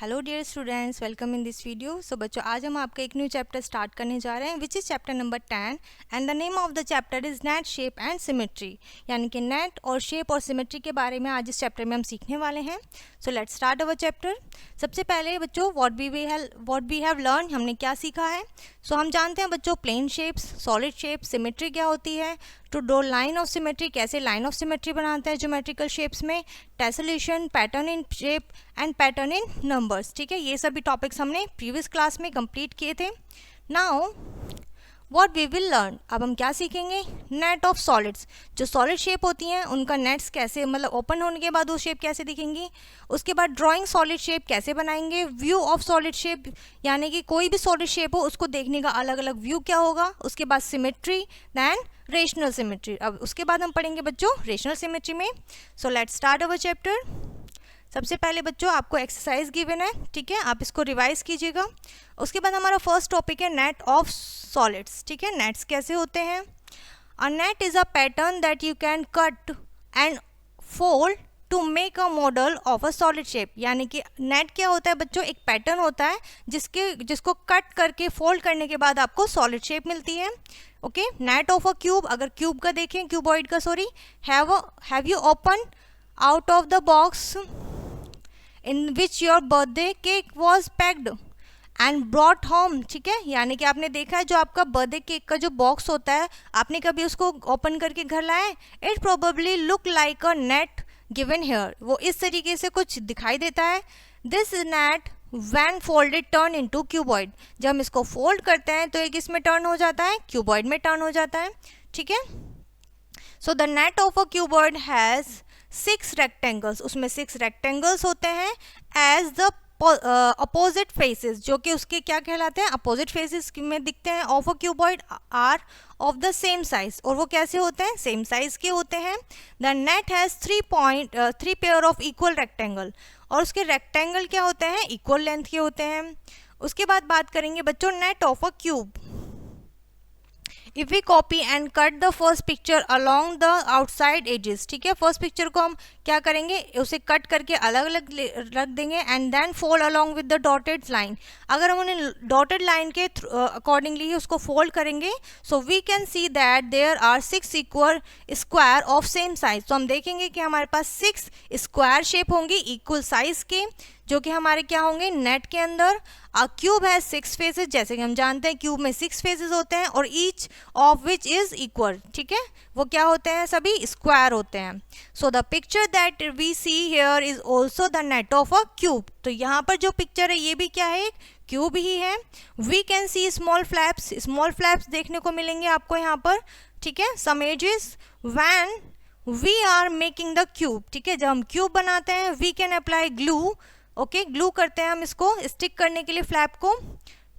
Hello dear students, welcome in this video. So बच्चों, आज हम आपका एक न्यू चैप्टर स्टार्ट करने जा रहे हैं which is chapter number 10 and the name of the chapter is net shape and symmetry. यानी कि नेट और शेप और सिमेट्री के बारे में आज इस चैप्टर में हम सीखने वाले हैं। So let's start our chapter. सबसे पहले बच्चों, व्हाट वी हैव लर्न, हमने क्या सीखा है। सो हम जानते हैं बच्चों plane shapes, solid shape, symmetry क्या होती है, to draw line of symmetry, कैसे लाइन ऑफ सिमेट्री बनाते हैं ज्योमेट्रिकल शेप्स में, tessellation, pattern in shape and pattern in numbers. ठीक है, ये सभी टॉपिक्स हमने प्रीवियस क्लास में कंप्लीट किए थे। Now what we will learn, अब हम क्या सीखेंगे, नेट ऑफ सॉलिड्स। जो सॉलिड शेप होती हैं उनका नेट्स कैसे, मतलब ओपन होने के बाद वो शेप कैसे दिखेंगी। उसके बाद ड्राइंग सॉलिड शेप कैसे बनाएंगे, व्यू ऑफ सॉलिड शेप, यानी कि कोई भी सॉलिड शेप हो उसको देखने का अलग अलग व्यू क्या होगा। उसके बाद सिमेट्री, दैन रेशनल सिमेट्री। अब उसके बाद हम पढ़ेंगे बच्चों रेशनल सिमेट्री में। So let's start our chapter. सबसे पहले बच्चों आपको एक्सरसाइज गिवन है, ठीक है, आप इसको रिवाइज कीजिएगा। उसके बाद हमारा फर्स्ट टॉपिक है नेट ऑफ सॉलिड्स। ठीक है, नेट्स कैसे होते हैं। A net is a pattern that you can cut and fold to make a model of a solid shape. यानी कि नेट क्या होता है बच्चों, एक पैटर्न होता है जिसको कट करके फोल्ड करने के बाद आपको सॉलिड शेप मिलती है। Okay, net of a cube, अगर क्यूब का देखें, क्यूबॉइड का sorry, have you open out of the box in which your birthday cake was packed and brought home। ठीक है, यानी कि आपने देखा है जो आपका बर्थडे केक का जो बॉक्स होता है, आपने कभी उसको ओपन करके घर लाया है। It probably look like a net given here, वो इस तरीके से कुछ दिखाई देता है। This net when folded turn into cuboid, जब हम इसको फोल्ड करते हैं तो एक इसमें टर्न हो जाता है, क्यूबॉइड में टर्न हो जाता है। ठीक है, so the net of a cuboid has 6 rectangles, उसमें 6 रेक्टेंगल्स होते हैं एज द अपोजिट फेसेस, जो कि उसके क्या कहलाते हैं, अपोजिट फेसेस में दिखते हैं of a cuboid are of the same size, और वो कैसे होते हैं, सेम साइज के होते हैं। The net has 3 pair of equal rectangle, और उसके रेक्टेंगल क्या होते हैं, इक्वल लेंथ के होते हैं। उसके बाद बात करेंगे बच्चों net of a cube. If we copy and cut the first picture along the outside edges. ठीक है, फर्स्ट पिक्चर को हम क्या करेंगे, उसे कट करके अलग अलग रख देंगे and then fold along with the dotted line. अगर हम उन्हें डॉटेड लाइन के अकॉर्डिंगली ही उसको फोल्ड करेंगे, so we can see that there are 6 equal square of same size. तो हम देखेंगे कि हमारे पास 6 स्क्वायर शेप होंगी इक्वल साइज के, जो कि हमारे क्या होंगे नेट के अंदर। अ क्यूब है 6 फेसेस, जैसे कि हम जानते हैं क्यूब में 6 फेसेस होते हैं और each of which is equal. ठीक है, वो क्या होते हैं, सभी स्क्वायर होते हैं। So the picture that we see here is also the net of a cube. तो यहाँ पर जो पिक्चर है ये भी क्या है, क्यूब ही है। We can see small flaps देखने को मिलेंगे आपको यहाँ पर। ठीक है, some edges when we are making the cube. ठीक है, जब हम क्यूब बनाते हैं we can apply glue. Okay, glue करते हैं हम इसको स्टिक करने के लिए फ्लैप को।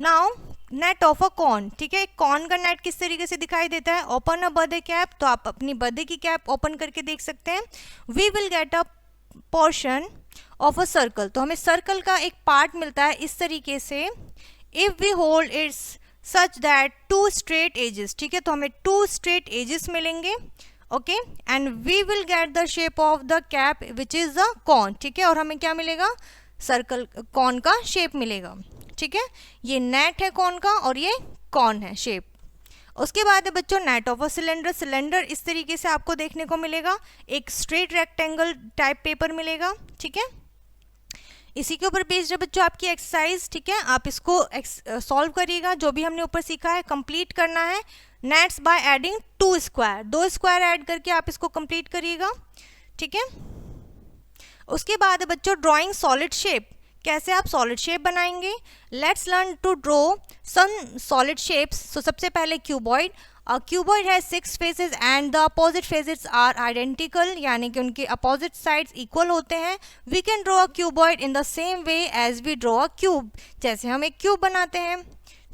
Now net of a corn. ठीक है, कॉर्न का नेट किस तरीके से दिखाई देता है, ओपन अ बर्थडे कैप, तो आप अपनी बर्थडे की कैप ओपन करके देख सकते हैं। We will get a portion of a circle, तो हमें सर्कल का एक पार्ट मिलता है इस तरीके से। If we hold its such that 2 straight edges. ठीक है, तो हमें 2 स्ट्रेट एजेस मिलेंगे। Okay, and we will get the shape of the cap which is the corn. ठीक है, और हमें क्या मिलेगा, सर्कल कॉर्न का शेप मिलेगा। ठीक है, ये नेट है कॉर्न का और ये कॉर्न है शेप। उसके बाद है बच्चों net of a cylinder. Cylinder इस तरीके से आपको देखने को मिलेगा, एक स्ट्रेट रेक्टेंगल टाइप पेपर मिलेगा। ठीक है, इसी के ऊपर बेस्ड है बच्चों आपकी एक्सरसाइज। ठीक है, आप इसको सॉल्व करिएगा, जो भी हमने ऊपर सीखा है कंप्लीट करना है। Nets by adding 2 square, 2 square add करके आप इसको कंप्लीट करिएगा। ठीक है, उसके बाद है बच्चों ड्राइंग सॉलिड शेप, कैसे आप सॉलिड शेप बनाएंगे। Let's learn to draw some solid shapes. So सबसे पहले क्यूबॉइड। क्यूबॉइड है 6 faces and the opposite faces are identical, यानी कि उनके अपोजिट साइड्स इक्वल होते हैं। We can draw a cuboid in the same way as we draw a cube, जैसे हम एक क्यूब बनाते हैं।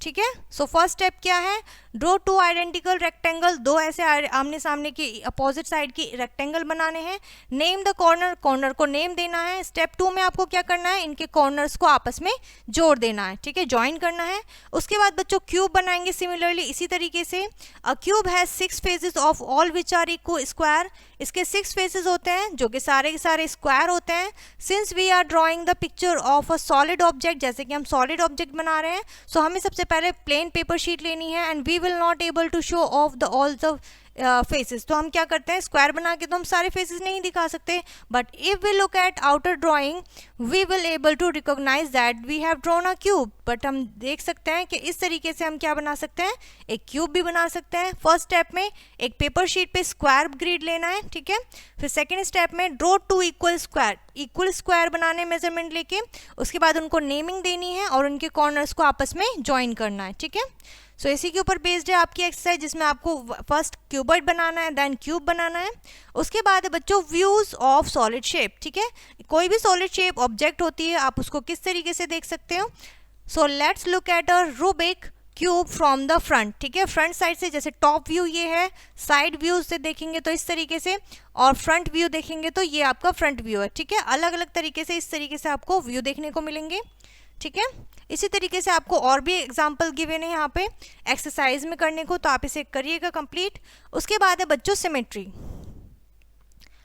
ठीक है, सो फर्स्ट स्टेप क्या है, ड्रॉ टू आइडेंटिकल रेक्टेंगल, दो ऐसे आमने सामने की अपोजिट साइड की रेक्टेंगल बनाने हैं। नेम द कॉर्नर, कॉर्नर को नेम देना है। स्टेप 2 में आपको क्या करना है, इनके कॉर्नर्स को आपस में जोड़ देना है, ठीक है, ज्वाइन करना है। उसके बाद बच्चों क्यूब बनाएंगे सिमिलरली इसी तरीके से। A cube has 6 faces of all which are equal square, इसके 6 फेसेस होते हैं जो कि सारे के सारे स्क्वायर होते हैं। Since we are drawing the picture of a solid object, जैसे कि हम सॉलिड ऑब्जेक्ट बना रहे हैं, सो हमें सबसे पहले प्लेन पेपर शीट लेनी है। And we will not able to show of the all the faces, तो हम क्या करते हैं, स्क्वायर बना के तो हम सारे फेसेस नहीं दिखा सकते, but if we look at outer drawing we will able to recognise that we have drawn a cube. But हम देख सकते हैं कि इस तरीके से हम क्या बना सकते हैं, एक क्यूब भी बना सकते हैं। फर्स्ट स्टेप में एक पेपर शीट पे स्क्वायर ग्रिड लेना है, ठीक है। फिर सेकेंड स्टेप में ड्रॉ टू इक्वल स्क्वायर बनाने मेजरमेंट लेके, उसके बाद उनको नेमिंग देनी है और उनके कॉर्नर्स को आपस में ज्वाइन करना है, ठीक है। सो इसी के ऊपर बेस्ड है आपकी एक्सरसाइज, जिसमें आपको फर्स्ट क्यूबॉइड बनाना है, देन क्यूब बनाना है। उसके बाद है बच्चों व्यूज ऑफ सॉलिड शेप, ठीक है। कोई भी सॉलिड शेप ऑब्जेक्ट होती है, आप उसको किस तरीके से देख सकते हो। So let's look at a Rubik cube from the front, ठीक है। फ्रंट साइड से, जैसे टॉप व्यू ये है, साइड व्यू से देखेंगे तो इस तरीके से, और फ्रंट व्यू देखेंगे तो ये आपका फ्रंट व्यू है, ठीक है। अलग अलग तरीके से इस तरीके से आपको व्यू देखने को मिलेंगे, ठीक है। इसी तरीके से आपको और भी एग्जाम्पल गिवन है यहाँ पे एक्सरसाइज में करने को, तो आप इसे करिएगा कंप्लीट। उसके बाद है बच्चों सिमेट्री,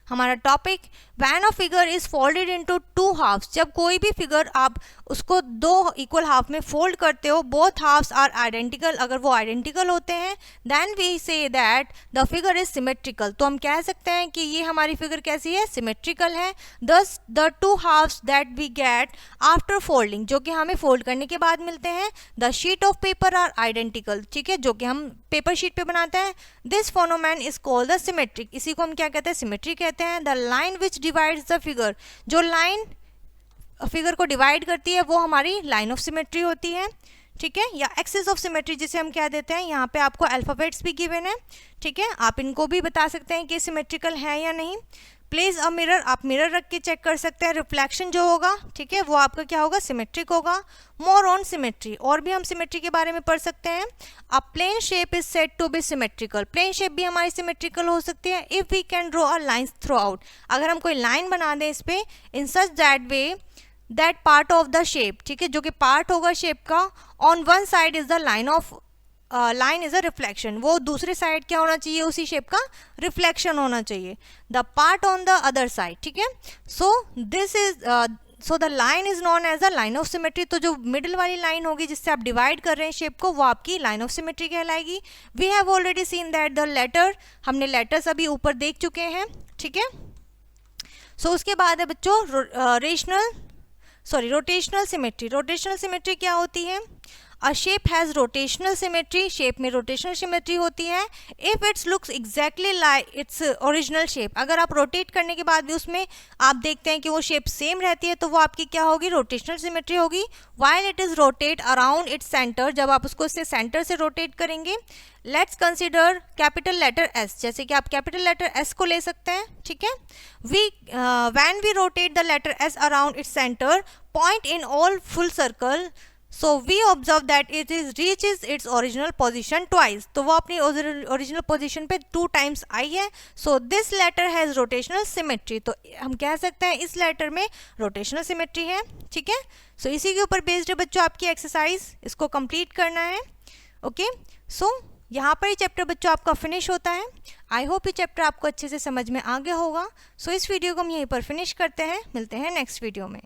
हमारा topic. When a figure is folded into 2 halves, जब कोई भी फिगर आप उसको 2 इक्वल हाफ में फोल्ड करते हो, बोथ हाफ्स आर आइडेंटिकल, अगर वो आइडेंटिकल होते हैं, then we say that the figure is symmetrical, तो हम कह सकते हैं कि ये हमारी फिगर कैसी है, सिमेट्रिकल है। Thus the 2 halves that we get after folding, जो कि हमें फोल्ड करने के बाद मिलते हैं, the sheet of paper are identical, ठीक है, जो कि हम पेपर शीट पे बनाते हैं। This phenomenon is called the symmetric, इसी को हम क्या कहते हैं, सिमेट्री कहते हैं। The line which divides the figure, जो लाइन फिगर को डिवाइड करती है वो हमारी लाइन ऑफ सिमेट्री होती है, ठीक है, या एक्सिस ऑफ सिमेट्री जिसे हम क्या देते हैं। यहाँ पे आपको अल्फाबेट्स भी गिवन है, ठीक है, आप इनको भी बता सकते हैं कि सिमेट्रिकल है या नहीं। प्लेस अ मिरर, आप मिरर रख के चेक कर सकते हैं, रिफ्लेक्शन जो होगा, ठीक है, वो आपका क्या होगा, सिमेट्रिक होगा। मोर ऑन सिमेट्री, और भी हम सिमेट्री के बारे में पढ़ सकते हैं। A plane shape is said to be symmetrical, plane shape भी हमारी सिमेट्रिकल हो सकती है if we can draw a line throughout, अगर हम कोई लाइन बना दें इस पे, in such that way that part of the shape, ठीक है, जो कि पार्ट होगा शेप का, on one side is the line of line is a reflection, वो दूसरे साइड क्या होना चाहिए, उसी शेप का रिफ्लेक्शन होना चाहिए, the part on the other side, ठीक है। So this is so the line is known as the line of symmetry, तो जो मिडिल वाली लाइन होगी जिससे आप डिवाइड कर रहे हैं शेप को, वो आपकी लाइन ऑफ सिमेट्री कहलाएगी। We have already seen that the letter, हमने लेटर्स अभी ऊपर देख चुके हैं, ठीक है। सो उसके बाद है बच्चों रोटेशनल सिमेट्री। रोटेशनल सिमेट्री क्या होती है, अ shape has rotational symmetry, shape में रोटेशनल सिमेट्री होती है if it's looks exactly like its original shape, अगर आप रोटेट करने के बाद भी उसमें आप देखते हैं कि वो शेप सेम रहती है, तो वो आपकी क्या होगी, रोटेशनल सिमेट्री होगी। While it is rotate around its centre, जब आप उसको इससे सेंटर से रोटेट करेंगे। Let's consider capital letter S, जैसे कि आप कैपिटल लेटर एस को ले सकते हैं, ठीक है। When we rotate the letter S around its centre point in all full circle, so we observe that it is reaches its original position twice, तो वो अपनी ओरिजिनल पोजीशन पे 2 टाइम्स आई है। so this letter has rotational symmetry, तो हम कह सकते हैं इस लेटर में रोटेशनल सिमेट्री है, ठीक है। so इसी के ऊपर बेस्ड है बच्चों आपकी एक्सरसाइज, इसको कंप्लीट करना है, ओके। सो यहाँ पर ये चैप्टर बच्चों आपका फिनिश होता है। आई होप ये चैप्टर आपको अच्छे से समझ में आ गया होगा। सो इस वीडियो को हम यहीं पर फिनिश करते हैं, मिलते हैं नेक्स्ट वीडियो में।